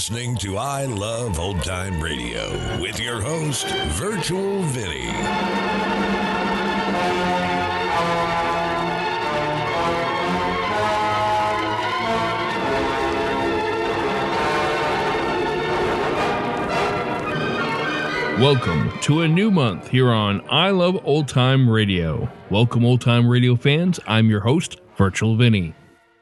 listening to I Love Old Time Radio with your host, Virtual Vinny. Welcome to a new month here on I Love Old Time Radio. Welcome, Old Time Radio fans. I'm your host, Virtual Vinny.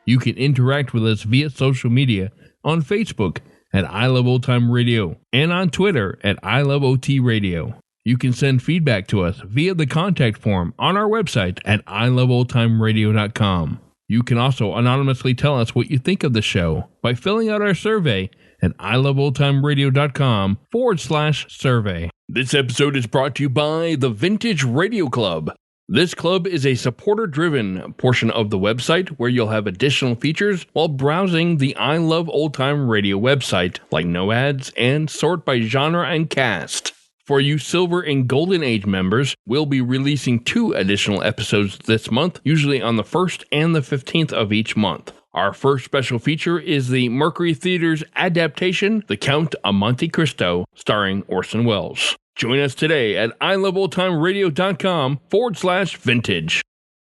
You can interact with us via social media on Facebook at I Love Old Time Radio and on Twitter at I Love OT Radio. You can send feedback to us via the contact form on our website at iloveoldtimeradio.com. You can also anonymously tell us what you think of the show by filling out our survey at iloveoldtimeradio.com/survey. This episode is brought to you by the Vintage Radio Club. This club is a supporter-driven portion of the website where you'll have additional features while browsing the I Love Old Time Radio website, like no ads and sort by genre and cast. For you Silver and Golden Age members, we'll be releasing 2 additional episodes this month, usually on the 1st and the 15th of each month. Our first special feature is the Mercury Theater's adaptation, The Count of Monte Cristo, starring Orson Welles. Join us today at iloveoldtimeradio.com/vintage.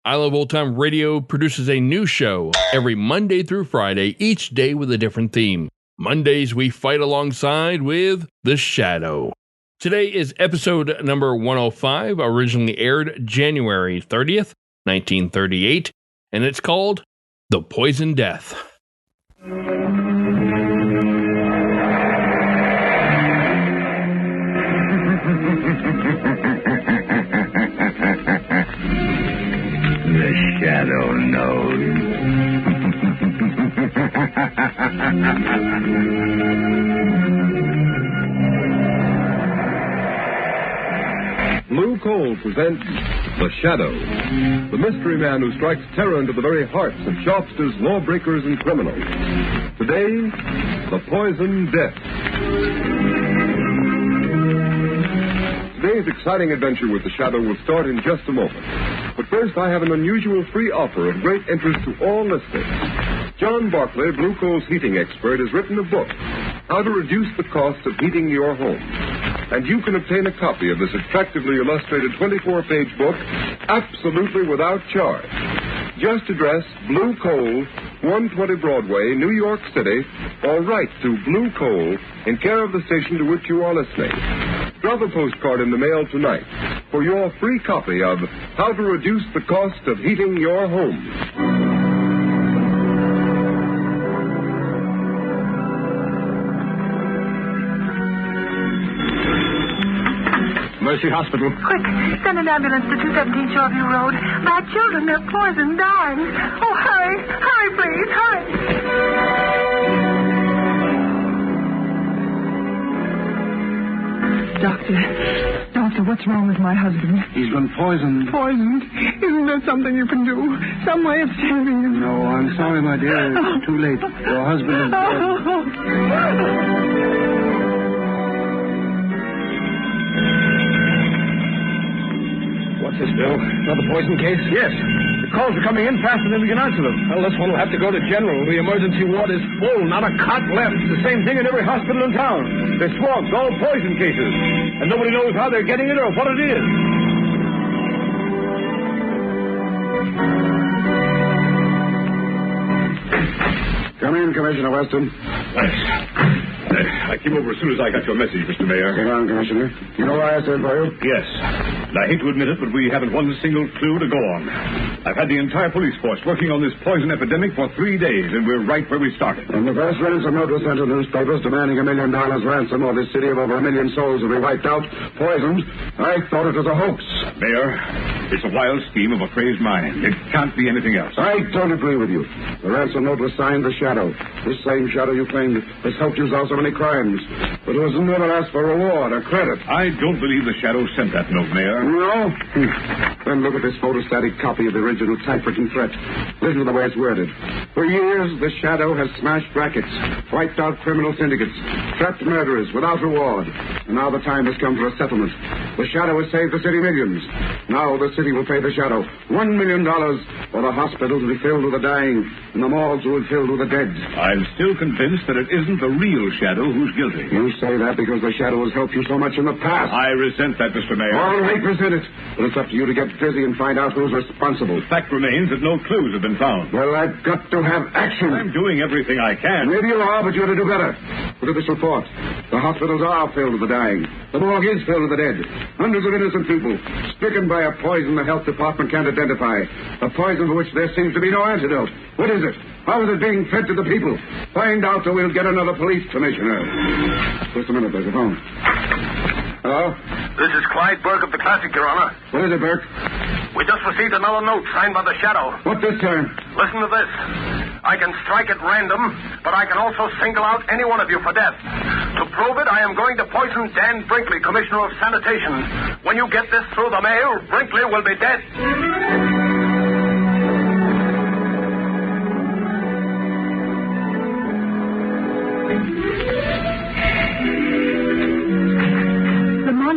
I Love Old Time Radio produces a new show every Monday through Friday, each day with a different theme. Mondays, we fight alongside with The Shadow. Today is episode number 105, originally aired January 30th, 1938, and it's called The Poison Death. The Shadow knows. Blue Coal presents The Shadow, the mystery man who strikes terror into the very hearts of shopsters, lawbreakers, and criminals. Today, The Poison Death. Today's exciting adventure with The Shadow will start in just a moment. But first, I have an unusual free offer of great interest to all listeners. John Barclay, Blue Coal's heating expert, has written a book, How to Reduce the Cost of Heating Your Home. And you can obtain a copy of this attractively illustrated 24-page book absolutely without charge. Just address Blue Coal, 120 Broadway, New York City, or write to Blue Coal in care of the station to which you are listening. Drop a postcard in the mail tonight for your free copy of How to Reduce the Cost of Heating Your Home. Mercy Hospital. Quick, send an ambulance to 217 Shoreview Road. My children, they're poisoned, dying. Oh, hurry. Hurry, please. Hurry. Doctor, what's wrong with my husband? He's been poisoned. Poisoned? Isn't there something you can do? Some way of saving him? No, I'm sorry, my dear. It's too late. Your husband is dead. What's this, Bill? Another poison case? Yes. The calls are coming in faster than we can answer them. Well, this one will have to go to General. The emergency ward is full. Not a cot left. It's the same thing in every hospital in town. They're swamped, all poison cases. And nobody knows how they're getting it or what it is. Come in, Commissioner Weston. Thanks. I came over as soon as I got your message, Mr. Mayor. Sit down, Commissioner. You know why I sent for you? Yes. And I hate to admit it, but we haven't one single clue to go on. I've had the entire police force working on this poison epidemic for 3 days, and we're right where we started. When the first ransom note was sent to newspapers demanding $1 million ransom, or this city of over 1 million souls will be wiped out, poisoned, I thought it was a hoax. Mayor, it's a wild scheme of a crazed mind. It can't be anything else. I don't agree with you. The ransom note was signed The Shadow. This same Shadow you claimed has helped you solve so many crimes. But it was never asked for reward or credit. I don't believe the Shadow sent that note, Mayor. No? Then look at this photostatic copy of the original typewritten threat. Listen to the way it's worded. For years, the Shadow has smashed rackets, wiped out criminal syndicates, trapped murderers without reward. And now the time has come for a settlement. The Shadow has saved the city millions. Now the city will pay the Shadow $1 million or the hospitals will be filled with the dying, and the morgues will be filled with the dead. I'm still convinced that it isn't the real Shadow who's guilty. You say that because the Shadow has helped you so much in the past. I resent that, Mr. Mayor. All right, resent it. But it's up to you to get busy and find out who's responsible. The fact remains that no clues have been found. Well, I've got to have action. I'm doing everything I can. Maybe you are, but you ought to do better. Look at this report. The hospitals are filled with the dying. The morgue is filled with the dead. Hundreds of innocent people stricken by a poison the health department can't identify. A poison for which there seems to be no antidote. What is it? How is it being fed to the people? Find out or we'll get another police commissioner. Just a minute, there's a phone. Hello? This is Clyde Burke of the Classic, Your Honor. What is it, Burke? We just received another note signed by the Shadow. What this time? Listen to this. I can strike at random, but I can also single out any one of you for death. To prove it, I am going to poison Dan Brinkley, Commissioner of Sanitation. When you get this through the mail, Brinkley will be dead.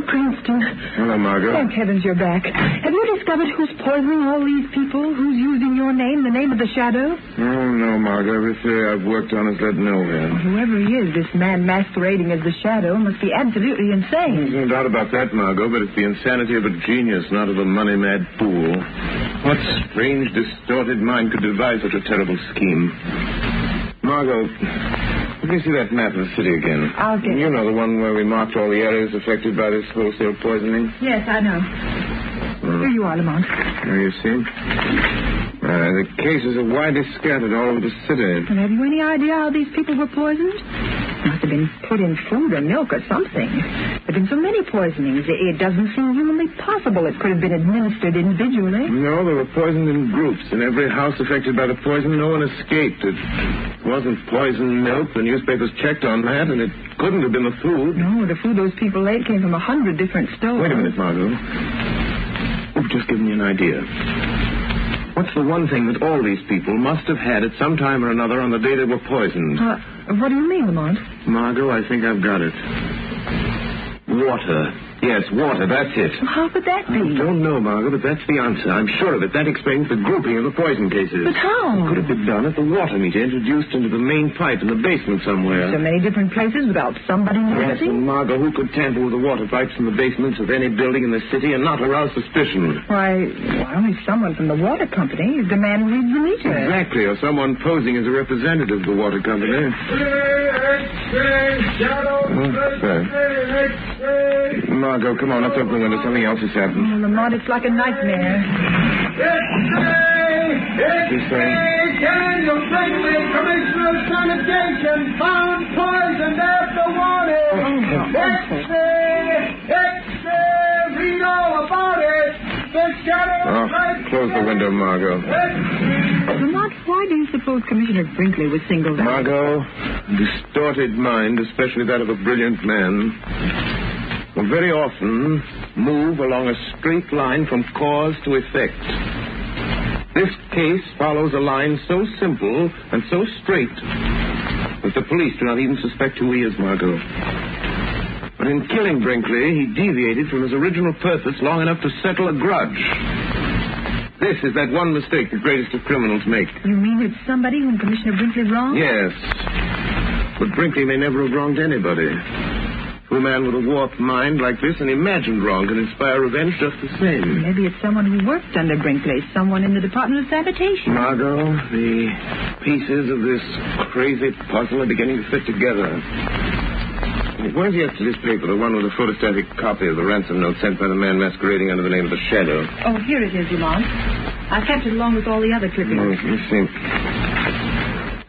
Princeton. Hello, Margot. Thank heavens you're back. Have you discovered who's poisoning all these people? Who's using your name, the name of the Shadow? Oh, no, Margot. Every theory I've worked on has led nowhere. Whoever he is, this man masquerading as the Shadow must be absolutely insane. There's no doubt about that, Margot, but it's the insanity of a genius, not of a money-mad fool. What strange, distorted mind could devise such a terrible scheme? Margot, let me see that map of the city again. I'll get it. You know the one where we marked all the areas affected by this wholesale poisoning? Yes, I know. Here you are, Lamont. There you see. The cases are widely scattered all over the city. And have you any idea how these people were poisoned? Must have been put in food or milk or something. There have been so many poisonings, it doesn't seem humanly possible it could have been administered individually. No, they were poisoned in groups. In every house affected by the poison, no one escaped. It wasn't poisoned milk. The newspapers checked on that, and it couldn't have been the food. No, the food those people ate came from 100 different stores. Wait a minute, Margot. I've just given you an idea. What's the one thing that all these people must have had at some time or another on the day they were poisoned? What do you mean, Lamont? Margot, I think I've got it. Water. Yes, water, that's it. How could that be? I don't know, Margot, but that's the answer. I'm sure of it. That explains the grouping of the poison cases. But how? It could have been done at the water meter introduced into the main pipe in the basement somewhere. So many different places without somebody Yes, noticing? and Margot, who could tamper with the water pipes in the basements of any building in the city and not arouse suspicion? Why, only someone from the water company. The man who reads the meter. Exactly, or someone posing as a representative of the water company. Margot, come on, let's open the window. Something else has happened. Oh, Lamont, it's like a nightmare. She's saying... Daniel Brinkley, Commissioner of Sanitation, found poisoned after warning. X-ray, read all about it. The Shadow... close the window, Margot. Lamont, why do you suppose Commissioner Brinkley was singled out? Margot, distorted mind, especially that of a brilliant man, will very often move along a straight line from cause to effect. This case follows a line so simple and so straight that the police do not even suspect who he is, Margot. But in killing Brinkley, he deviated from his original purpose long enough to settle a grudge. This is that one mistake the greatest of criminals make. You mean it's somebody whom Commissioner Brinkley wronged? Yes. But Brinkley may never have wronged anybody. To a man with a warped mind like this, an imagined wrong can inspire revenge just the same. Maybe it's someone who worked under Brinkley, someone in the Department of Sanitation. Margot, the pieces of this crazy puzzle are beginning to fit together. Where's yesterday's paper, the one with a photostatic copy of the ransom note sent by the man masquerading under the name of the Shadow? Oh, here it is, Lamont. I kept it along with all the other clippings. Let me see.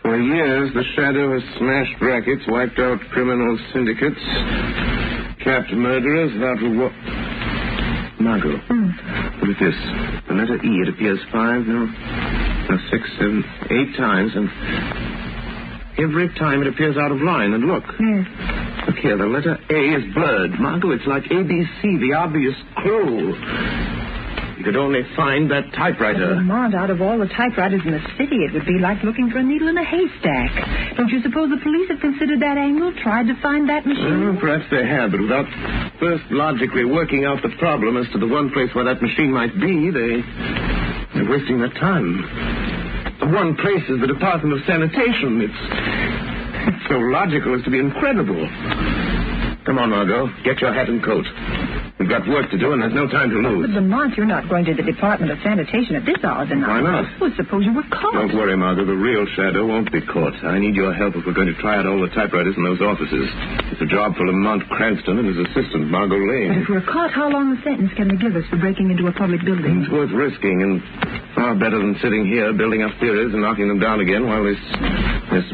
For years, the Shadow has smashed rackets, wiped out criminal syndicates, capped murderers without reward. Margot, look at this. The letter E, it appears 6, 7, 8 times, and every time it appears out of line. And look. Yes. Look here, the letter A is blurred. Margot, it's like ABC, the obvious clue. You could only find that typewriter. Lamont, out of all the typewriters in the city, it would be like looking for a needle in a haystack. Don't you suppose the police have considered that angle, tried to find that machine? Perhaps they have, but without first logically working out the problem as to the one place where that machine might be, they They're wasting their time. The one place is the Department of Sanitation. It's so logical as to be incredible. Come on, Margot. Get your hat and coat. We've got work to do, and there's no time to lose. But, Lamont, you're not going to the Department of Sanitation at this hour of the night. Why not? Well, suppose you were caught. Don't worry, Margot. The real Shadow won't be caught. I need your help if we're going to try out all the typewriters in those offices. It's a job for Lamont Cranston and his assistant, Margot But Lane. if we're caught, how long a sentence can they give us for breaking into a public building? It's worth risking, and far better than sitting here building up theories and knocking them down again while this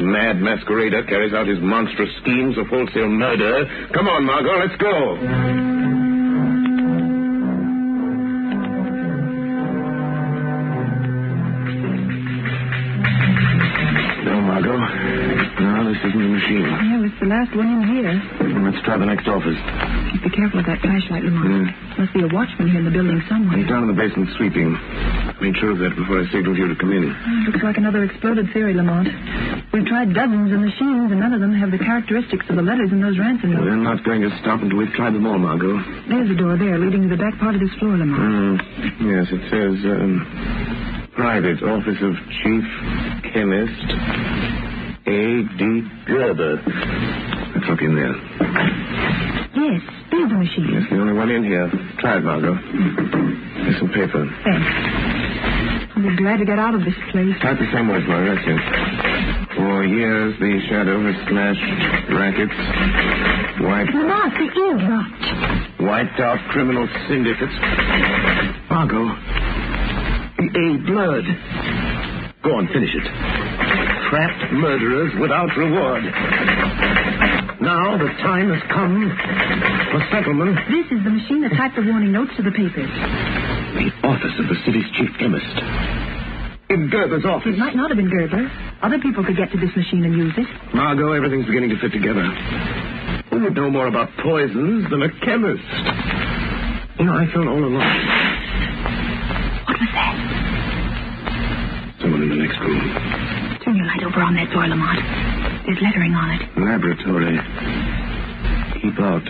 mad masquerader carries out his monstrous schemes of wholesale murder. Come on, Margot, let's go. No, this isn't the machine. Yeah, it's the last one in here. Let's try the next office. Just be careful of that flashlight, Lamont. Must be a watchman here in the building somewhere. He's down in the basement sweeping. I made sure of that before I signaled you to come in. Looks like another exploded theory, Lamont. We've tried dozens of machines, and none of them have the characteristics of the letters in those ransom notes. We're not going to stop until we've tried them all, Margot. There's a door there leading to the back part of this floor, Lamont. Yes, it says, Private Office of Chief Chemist A.D. Gerber. Let's look in there. Yes, there's the machine. It's the only one in here. Try it, Margot. Here's some paper. Thanks. I'll be glad to get out of this place. Type the same words, Margot. That's it. For years, the Shadow has smashed rackets, Lamont, the eardrot. wiped out criminal syndicates. Margot, the A blood. Go on, finish it. Trapped murderers without reward. Now the time has come for settlement. This is the machine that typed the warning notes to the papers. The office of the city's chief chemist. In Gerber's office. It might not have been Gerber. Other people could get to this machine and use it. Margot, everything's beginning to fit together. Who would know more about poisons than a chemist? You know, I felt all along. What was that? Someone in the next room. Turn your light over on that door, Lamont. There's lettering on it. Laboratory. Keep out.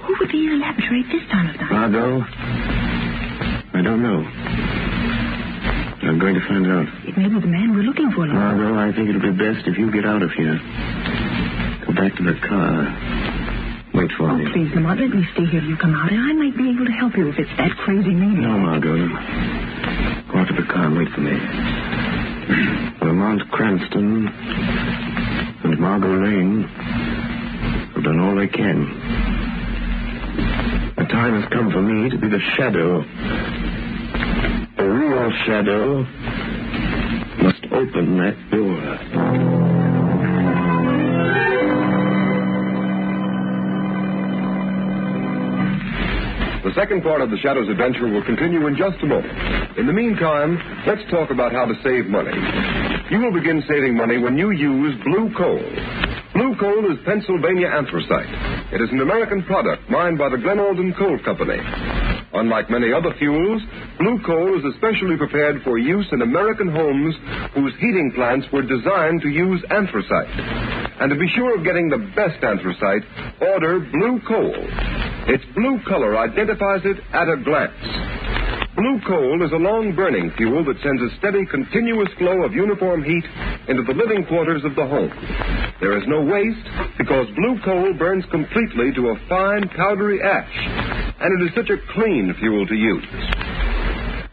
Who would be in a laboratory at this time of night? Margot, I don't know. I'm going to find out. It may be the man we're looking for, Lamont. Margot, I think it'll be best if you get out of here. Go back to the car. Wait for me. Oh, please, Lamont, let me stay here till you come out, and I might be able to help you if it's that crazy maniac. No, Margot. Go out to the car and wait for me. Lamont Cranston and Margot Lane have done all they can. The time has come for me to be the Shadow. The real Shadow must open that door. The second part of the Shadow's adventure will continue in just a moment. In the meantime, let's talk about how to save money. You will begin saving money when you use blue coal. Blue coal is Pennsylvania anthracite. It is an American product mined by the Glen Alden Coal Company. Unlike many other fuels, blue coal is especially prepared for use in American homes whose heating plants were designed to use anthracite. And to be sure of getting the best anthracite, order blue coal. Its blue color identifies it at a glance. Blue coal is a long-burning fuel that sends a steady, continuous flow of uniform heat into the living quarters of the home. There is no waste because blue coal burns completely to a fine, powdery ash, and it is such a clean fuel to use.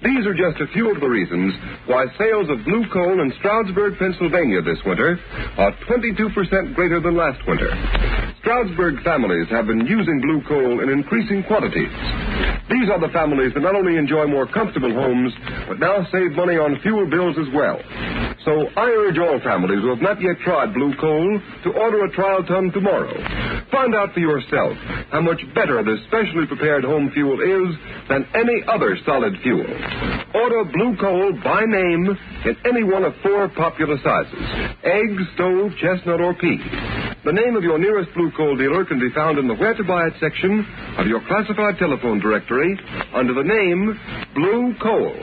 These are just a few of the reasons why sales of blue coal in Stroudsburg, Pennsylvania this winter are 22% greater than last winter. Stroudsburg families have been using blue coal in increasing quantities. These are the families that not only enjoy more comfortable homes, but now save money on fuel bills as well. So I urge all families who have not yet tried blue coal to order a trial ton tomorrow. Find out for yourself how much better this specially prepared home fuel is than any other solid fuel. Order blue coal by name in any one of 4 popular sizes: egg, stove, chestnut, or pea. The name of your nearest blue coal dealer can be found in the Where to Buy It section of your classified telephone directory under the name Blue Coal.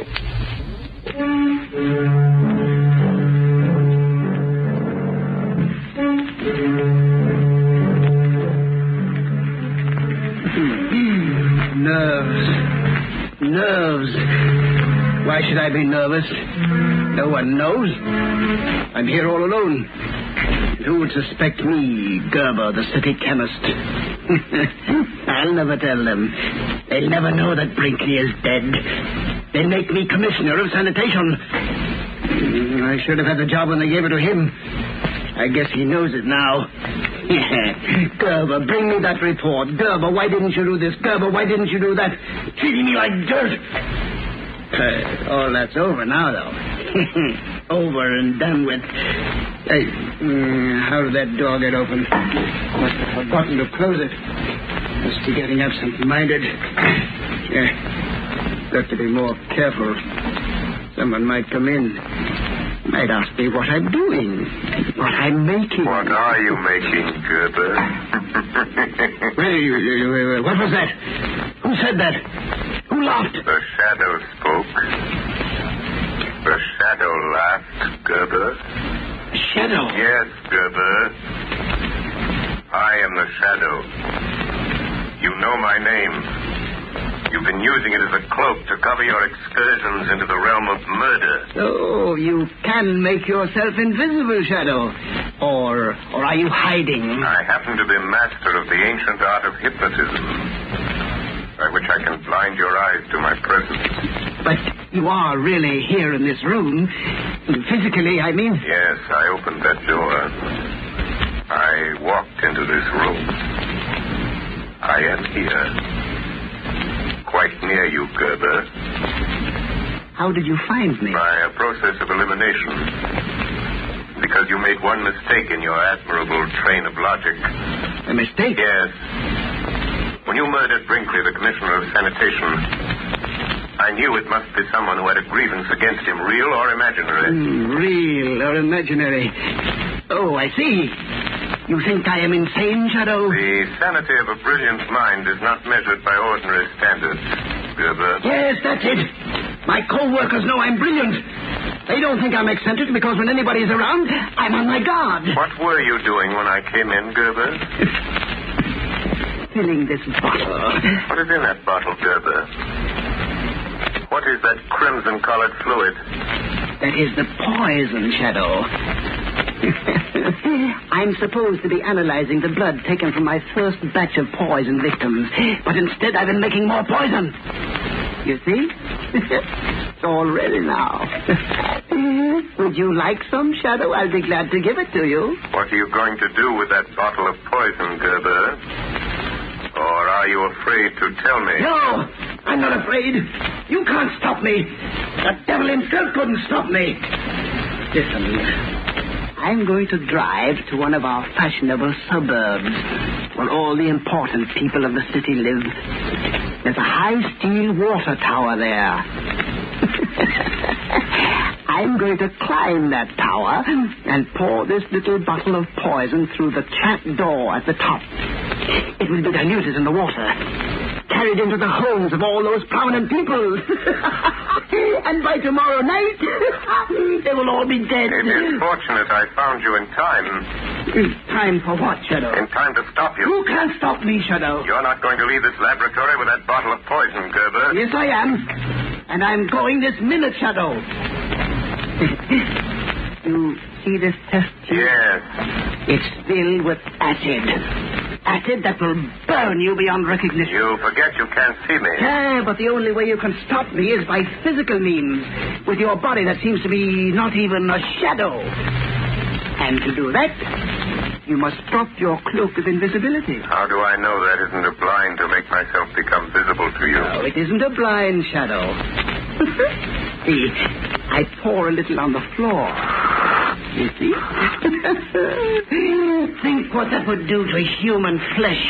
Nerves. Why should I be nervous? No one knows. I'm here all alone. Who would suspect me, Gerber, the city chemist? I'll never tell them. They'll never know that Brinkley is dead. They'll make me commissioner of sanitation. I should have had the job when they gave it to him. I guess he knows it now. Gerber, bring me that report. Gerber, why didn't you do this? Gerber, why didn't you do that? Treating me like dirt. All that's over now, though. Over and done with. How did that door get open? Must have forgotten to close it. Must be getting absent-minded. Got to be more careful. Someone might come in. Might ask me what I'm doing. What I'm making. What are you making, Gerber? What was that? Who said that? Who laughed? The shadow spoke. The shadow laughed, Gerber. Shadow? Yes, Gerber. I am the shadow. You know my name. You've been using it as a cloak to cover your excursions into the realm of murder. Oh, you can make yourself invisible, Shadow. Or are you hiding? I happen to be master of the ancient art of hypnotism, by which I can blind your eyes to my presence. But you are really here in this room. Physically, I mean. Yes, I opened that door. I walked into this room. I am here. Quite near you, Gerber. How did you find me? By a process of elimination. Because you made one mistake in your admirable train of logic. A mistake? Yes. When you murdered Brinkley, the commissioner of sanitation, I knew it must be someone who had a grievance against him, real or imaginary. Real or imaginary. Oh, I see. You think I am insane, Shadow? The sanity of a brilliant mind is not measured by ordinary standards, Gerber. Yes, that's it. My co-workers know I'm brilliant. They don't think I'm eccentric because when anybody's around, I'm on my guard. What were you doing when I came in, Gerber? Filling this bottle. What is in that bottle, Gerber? What is that crimson-colored fluid? That is the poison, Shadow. I'm supposed to be analyzing the blood taken from my first batch of poison victims, but instead I've been making more poison. You see? It's all ready now. Would you like some, Shadow? I'll be glad to give it to you. What are you going to do with that bottle of poison, Gerber? Or are you afraid to tell me? No, I'm not afraid. You can't stop me. The devil himself couldn't stop me. Listen, I'm going to drive to one of our fashionable suburbs where all the important people of the city live. There's a high steel water tower there. I'm going to climb that tower and pour this little bottle of poison through the trap door at the top. It will be diluted in the water, carried into the homes of all those prominent people. And by tomorrow night, they will all be dead. It is fortunate I found you in time. Time for what, Shadow? In time to stop you. Who can't stop me, Shadow? You're not going to leave this laboratory with that bottle of poison, Gerber. Yes, I am. And I'm going this minute, Shadow. You see this test tube? Yes. It's filled with acid. Acid that will burn you beyond recognition. You forget you can't see me. Yeah, but the only way you can stop me is by physical means, with your body that seems to be not even a shadow. And to do that, you must drop your cloak of invisibility. How do I know that isn't a blind to make myself become visible to you? No, it isn't a blind, Shadow. See, I pour a little on the floor. You see? Think what that would do to human flesh.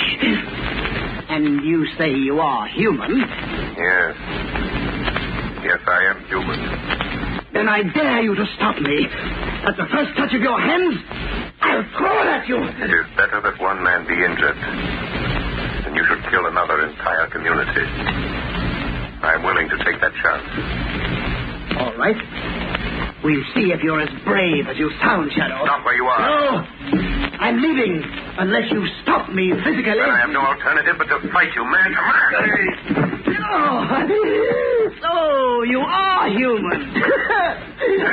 And you say you are human. Yes. Yes, I am human. Then I dare you to stop me. At the first touch of your hands, I'll throw it at you. It is better that one man be injured than you should kill another entire community. I'm willing to take that chance. All right. We'll see if you're as brave as you sound, Shadow. Stop where you are. No! I'm leaving unless you stop me physically. Well, I have no alternative but to fight you, man. Come on. Oh, so you are human.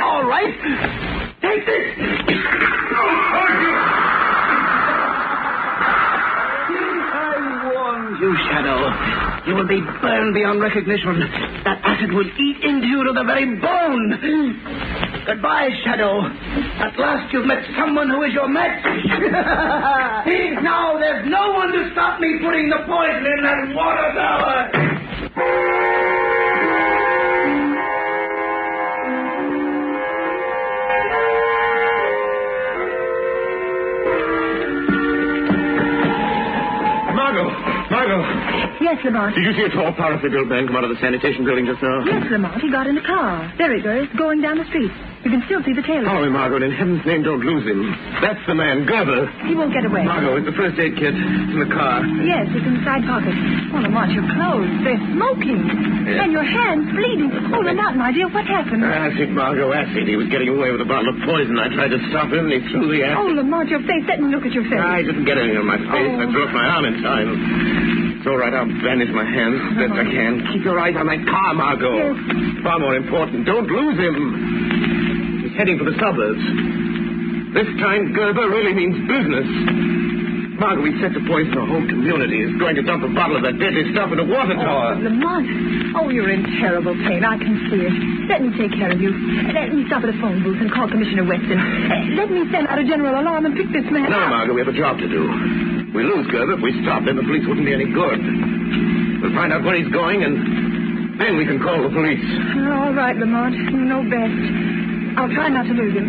All right. Take this. I warned you, Shadow. You will be burned beyond recognition. That acid will eat into you to the very bone. Goodbye, Shadow. At last you've met someone who is your match. Now there's no one to stop me putting the poison in that water tower. Margot. Yes, Lamont. Did you see a tall, powerfully built man come out of the sanitation building just now? Yes, Lamont. He got in the car. There he goes, going down the street. You can still see the tail. Follow him, Margot. In heaven's name, don't lose him. That's the man, Gerber. He won't get away. Margot, it's the first aid kit. It's in the car. Yes, it's in the side pocket. Oh, Lamont, your clothes. They're smoking. Yeah. And your hands bleeding. Oh, Lamont, my dear, what happened? Acid, Margot, acid. He was getting away with a bottle of poison. I tried to stop him, and he threw the acid. Oh, Lamont, your face. Let me look at your face. I didn't get anything on my face. Oh. I threw up my arm in time. It's all right. I'll bandage my hands as best I can. Keep your eyes on that car, Margot. Yes. Far more important. Don't lose him. He's heading for the suburbs. This time, Gerber really means business. Margot, we set to poison the whole community. He's going to dump a bottle of that deadly stuff in a water tower. Oh, Lamont. Oh, you're in terrible pain. I can see it. Let me take care of you. Let me stop at a phone booth and call Commissioner Weston. Let me send out a general alarm and pick this man No, up. Margot, we have a job to do. We lose Gerber. If we stop him, the police wouldn't be any good. We'll find out where he's going, and then we can call the police. All right, Lamont. You know best. I'll try not to lose him.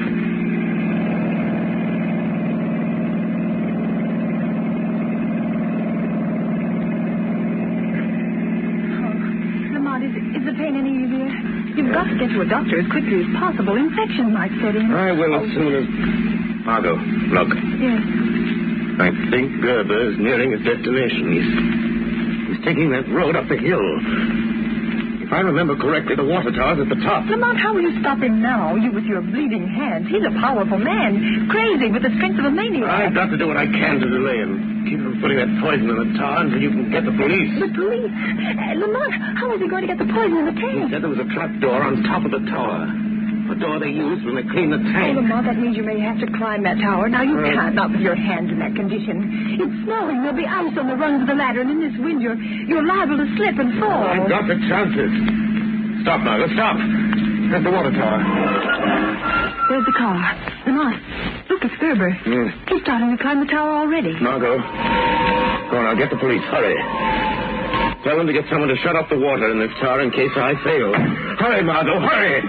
Is the pain any easier? You've got to get to a doctor as quickly as possible. Infection might set in. I will as soon as... Margot, look. Yes. I think Gerber is nearing his destination. He's taking that road up the hill. If I remember correctly, the water tower's at the top. Lamont, how will you stop him now? You with your bleeding hands. He's a powerful man. Crazy with the strength of a maniac. I've got to do what I can to delay him. Keep him from putting that poison in the tower until you can get the police. The police? Lamont, how is he going to get the poison in the He tank? said there was a trap door on top of the tower. The door they used when they cleaned the Oh, tank. Lamont, that means you may have to climb that tower. Now, you can't, not with your hands in that condition. It's snowing. There'll be ice on the rungs of the ladder, and in this wind, you're liable to slip and fall. I've got the chances. Stop, Margaret, stop. There's the water tower. There's the car. Lamont, look, it's Gerber. He's starting to climb the tower already. Margot, go on, I'll get the police. Hurry. Tell them to get someone to shut off the water in this tower in case I fail. Hurry, Margot, hurry.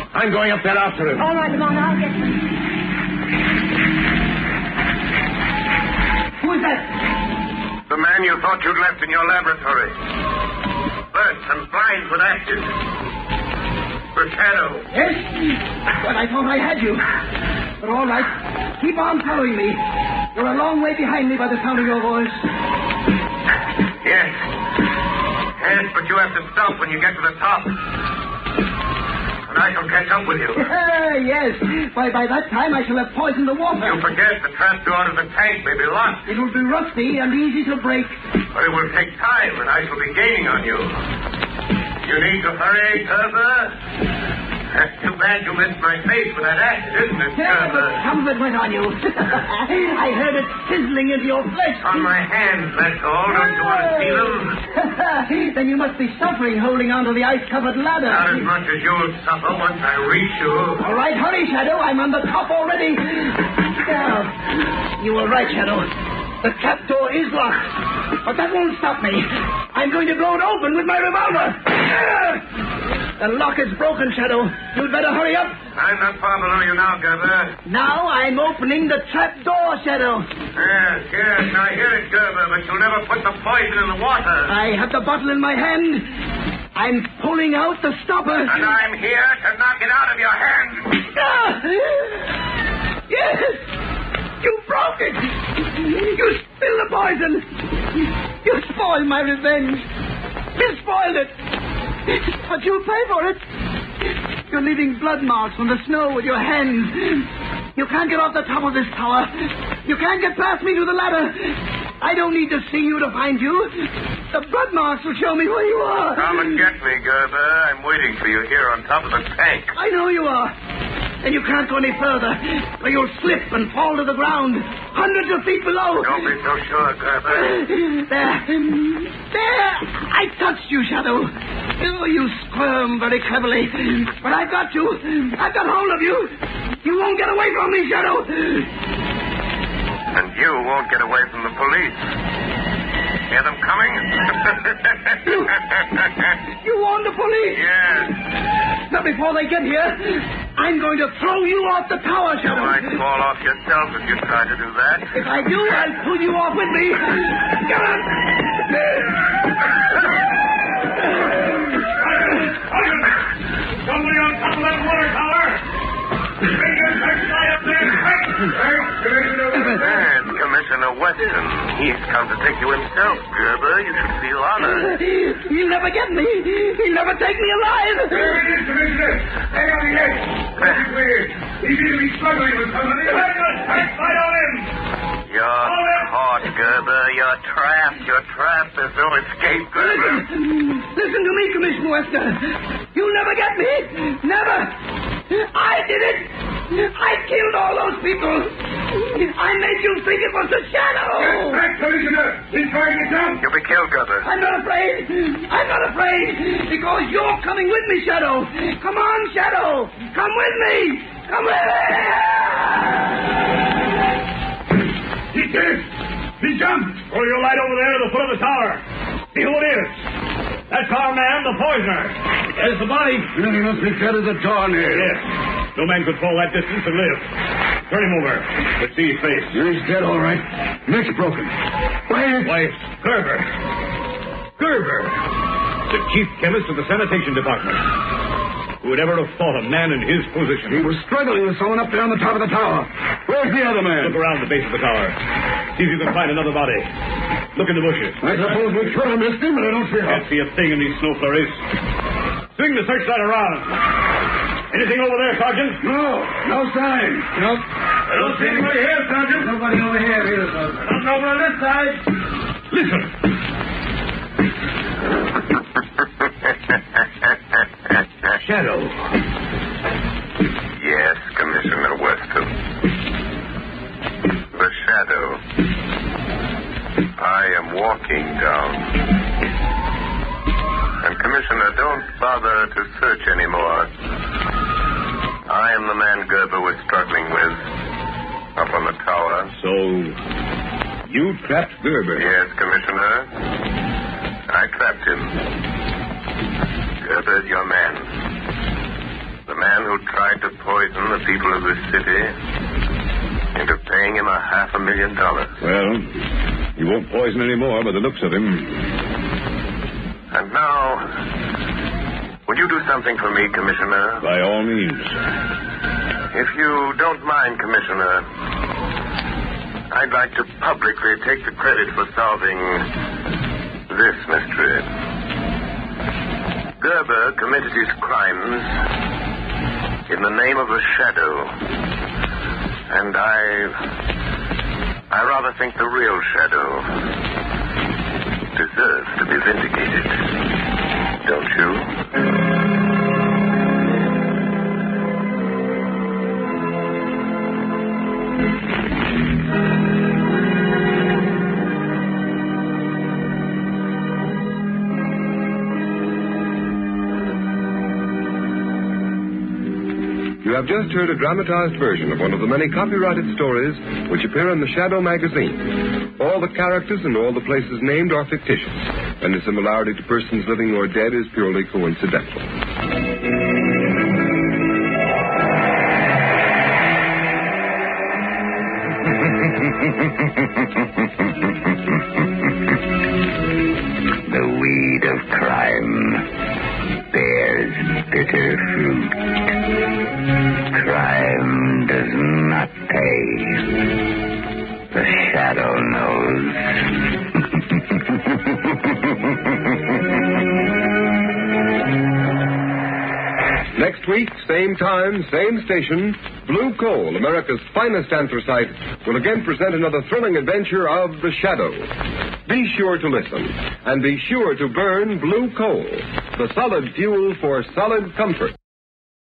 I'm going up there after him. All right, Lamont, I'll get him. Who is that? The man you thought you'd left in your laboratory. Burnt and blind with acid. The Shadow. Yes? But I thought I had you. But all right. Keep on following me. You're a long way behind me by the sound of your voice. Yes. Yes, but you have to stop when you get to the top. And I shall catch up with you. Yes. By that time, I shall have poisoned the water. You forget the trap door of the tank may be locked. It will be rusty and easy to break. But it will take time, and I shall be gaining on you. You need to hurry, Gerber. That's too bad you missed my face with that acid, isn't it, Yeah, Gerber? but some of it went on you. I heard it sizzling into your flesh. On my hands, that's all. Don't you want to see them? Then you must be suffering holding onto the ice-covered ladder. Not as much as you'll suffer once I reach you. All right, hurry, Shadow. I'm on the top already. Yeah. You were right, Shadow. The trap door is locked. But that won't stop me. I'm going to blow it open with my revolver. The lock is broken, Shadow. You'd better hurry up. I'm not far below you now, Gerber. Now I'm opening the trap door, Shadow. Yes, I hear it, Gerber, but you'll never put the poison in the water. I have the bottle in my hand. I'm pulling out the stopper. And I'm here to knock it out of your hand. Yes! You broke it! You spilled the poison! You spoiled my revenge! You spoiled it! But you'll pay for it! You're leaving blood marks on the snow with your hands. You can't get off the top of this tower. You can't get past me to the ladder. I don't need to see you to find you. The blood marks will show me where you are. Come and get me, Gerber. I'm waiting for you here on top of the tank. I know you are. And you can't go any further, or you'll slip and fall to the ground, hundreds of feet below. Don't be so sure, Gerber. There! I touched you, Shadow. Oh, you squirm very cleverly. But I've got you. I've got hold of you. You won't get away from me, Shadow. And you won't get away from the police. Hear them coming? You warned the police? Yes. Now, before they get here, I'm going to throw you off the tower, Shadow. You might fall off yourself if you try to do that. If I do, I'll pull you off with me. Come on. Somebody on top of that water tower! Bring your searchlight up there! And Commissioner Weston. He's come to take you himself, Gerber. You should feel honored. He'll never get me. He'll never take me alive. There it is, Commissioner! Hang on the edge! That's weird. He seems to be struggling with somebody. Let the searchlight on him! You're caught, Gerber. You're trapped. You're trapped. There's no escape, Gerber. Listen to me, Commissioner Weston. You'll never get me. Never. I did it. I killed all those people. I made you think it was the Shadow. Get back, Commissioner! He's trying to jump! You'll be killed, Gerber. I'm not afraid. I'm not afraid. Because you're coming with me, Shadow. Come on, Shadow. Come with me. Come with me. He did! He jumped! Throw your light over there to the foot of the tower. See who it is. That's our man, the poisoner. There's the body. He must be dead as a doornail. Yes. No man could fall that distance and live. Turn him over. Let's see his face. He's dead, all right. Neck's broken. Why, Gerber. Gerber. The chief chemist of the sanitation department. Who would ever have thought a man in his position? He was struggling with someone up there on the top of the tower. Where's the other man? Look around the base of the tower. See if you can find another body. Look in the bushes. I suppose we could have missed him, but I don't see how. Can't see a thing in these snow flurries. Swing the searchlight around. Anything over there, Sergeant? No sign. Nope. I don't see anybody here, Sergeant. Nobody over here either, Sergeant. Nothing over on this side. Listen. Shadow. Yes, Commissioner Weston. The Shadow. I am walking down. And, Commissioner, don't bother to search anymore. I am the man Gerber was struggling with up on the tower. So, you trapped Gerber? Yes, Commissioner. I trapped him. Gerber's your man. The man who tried to poison the people of this city into paying him $500,000. Well, he won't poison any more by the looks of him. And now, would you do something for me, Commissioner? By all means. If you don't mind, Commissioner, I'd like to publicly take the credit for solving this mystery. Gerber committed his crimes in the name of the Shadow. And I rather think the real Shadow deserves to be vindicated. Don't you? You have just heard a dramatized version of one of the many copyrighted stories which appear in the Shadow magazine. All the characters and all the places named are fictitious, and the similarity to persons living or dead is purely coincidental. The weed of crime bears bitter fruit. Crime does not pay. The Shadow knows. Next same time, same station, Blue Coal, America's finest anthracite, will again present another thrilling adventure of The Shadow. Be sure to listen, and be sure to burn Blue Coal, the solid fuel for solid comfort.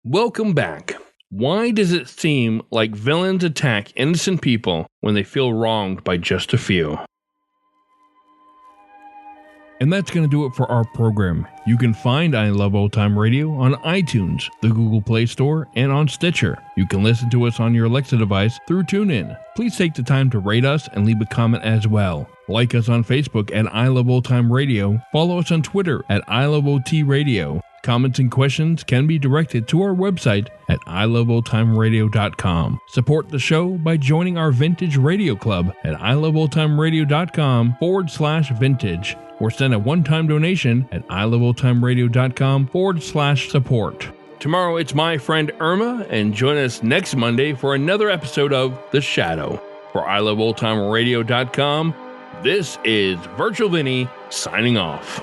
Welcome back. Why does it seem like villains attack innocent people when they feel wronged by just a few? And that's going to do it for our program. You can find I Love Old Time Radio on iTunes, the Google Play Store, and on Stitcher. You can listen to us on your Alexa device through TuneIn. Please take the time to rate us and leave a comment as well. Like us on Facebook at I Love Old Time Radio. Follow us on Twitter at I Love OT Radio. Comments and questions can be directed to our website at iloveoldtimeradio.com. Support the show by joining our Vintage Radio Club at iloveoldtimeradio.com/vintage or send a one-time donation at iloveoldtimeradio.com/support. Tomorrow it's my friend Irma, and join us next Monday for another episode of The Shadow. For iloveoldtimeradio.com, this is Virtual Vinny signing off.